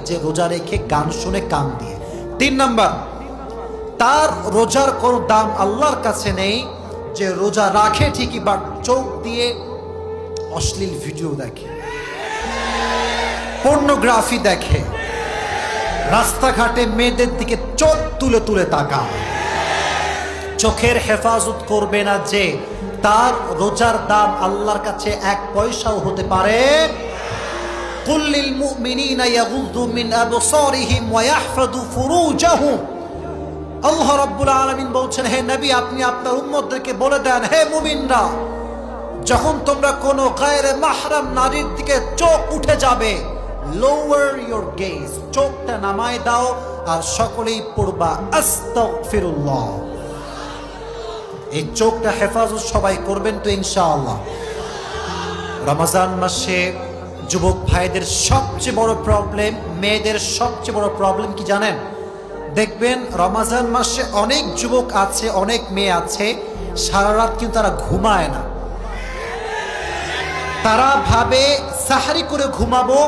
যে রোজা রেখে গান শুনে কান দিয়ে। 3 নাম্বার, তার রোজার কোনো দাম আল্লাহর কাছে নেই যে রোজা রাখে ঠিকই বাট চোখ দিয়ে অশ্লীল ভিডিও দেখে, পর্নোগ্রাফি দেখে, রাস্তাঘাটে মেয়েদের দিকে চোখ তুলে তুলে তাকায়। চোখের হেফাজত করবে না যে, তার রোজার দাম আল্লাহর কাছে 1 পয়সাও হতে পারে। কুল লিল মুমিনিনা ইয়াগুযু মিন আবসারিহিম ওয়া ইয়াহফাযু ফুরুজাহুম। আল্লাহ রাব্বুল আলামিন বলছেন, হে নবী আপনি আপনার উম্মতদেরকে বলে দেন, হে মুমিনরা, যখন তোমরা কোনো গায়রে মাহরাম নারীর দিকে চোখ উঠে যাবে, লোয়ার ইওর গেজ, চোখটা নামায় দাও আর সকলেই পড়বা আস্তাগফিরুল্লাহ। এই চোখটা হেফাজত সবাই করবেন তো ইনশাআল্লাহ। রমজান মাসে যুবক ভাইদের সবচেয়ে বড় প্রবলেম, মেয়েদের সবচেয়ে বড় প্রবলেম কি জানেন? দেখবেন রমজান মাসে অনেক যুবক আছে, অনেক মেয়ে আছে, সারা রাত কিন্তু তারা ঘুমায় না। তারা ভাবে সাহারি করে ঘুমাবো,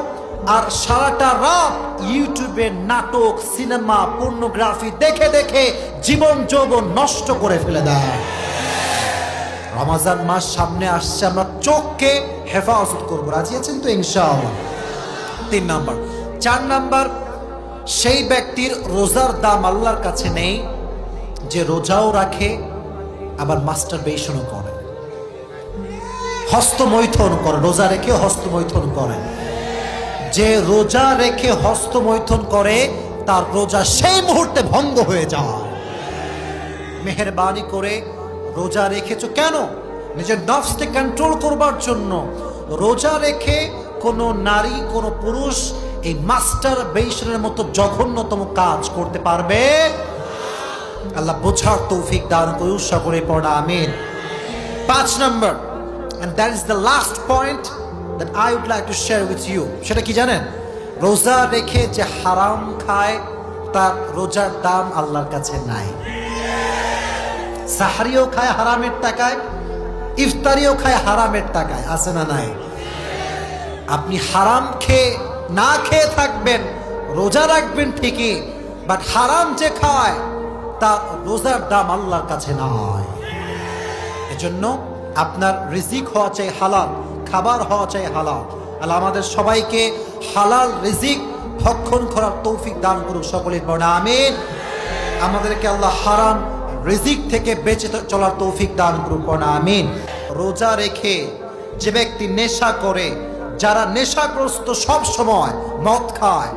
আর সারাটা রাত ইউটিউবে নাটক, সিনেমা, পর্নোগ্রাফি দেখে দেখে জীবন যৌবন নষ্ট করে ফেলে দেয়। রমজান মাস সামনে আসছে, আমরা চোখকে হেফাজত করবো, রাজি আছেন তো ইনশাআল্লাহ? 3 নাম্বার। 4 নাম্বার, সেই ব্যক্তির রোজার দাম আল্লাহর কাছে নেই যে রোজাও রাখে আবার মাস্টারবেশনও করে, হস্তমৈথুন করে, রোজা রেখে হস্তমৈথুন করে। যে রোজা রেখে হস্তমৈথুন করে তার রোজা সেই মুহূর্তে ভঙ্গ হয়ে যায়। মেহেরবানি করে রোজা রেখেছো কেন? নিজের নফসকে কন্ট্রোল করবার জন্য। রোজা রেখে কোনো নারী, কোনো পুরুষ এই মাস্টারবেশনের মতো জঘন্যতম কাজ করতে পারবে? আল্লাহ বোঝার তৌফিক দান করুন, সকলে পড়া আমিন। 5 number, and that is the last point that I would like to share with you. সেটা কি জানেন? রোজা রেখে যে হারাম খায় তার রোজার দাম আল্লাহর কাছে নাই। সাহারিও খায় হারামের টাকায়, ইফতারিও খায় হারামের টাকায়, আছে না নাই? আপনি হারাম খেয়ে না খেয়ে থাকবেন, রোজা রাখবেন ঠিকই, বাট হারাম যে খায় তার রোজার দাম আল্লাহর কাছে নাই। এজন্য আপনার রিজিক হওয়া চাই হালাল, খাবার হওয়া চাই হালাল। আল্লাহ আমাদের সবাইকে হালাল রিজিক ভক্ষণ করার তৌফিক দান করুক, সকলের পড়া আমিন। আমাদেরকে আল্লাহ হারাম রিজিক থেকে বেঁচে চলার তৌফিক দান করুক, পড়া আমিন। রোজা রেখে যে ব্যক্তি নেশা করে, যারা নেশাগ্রস্ত সব সময় মদ খায়,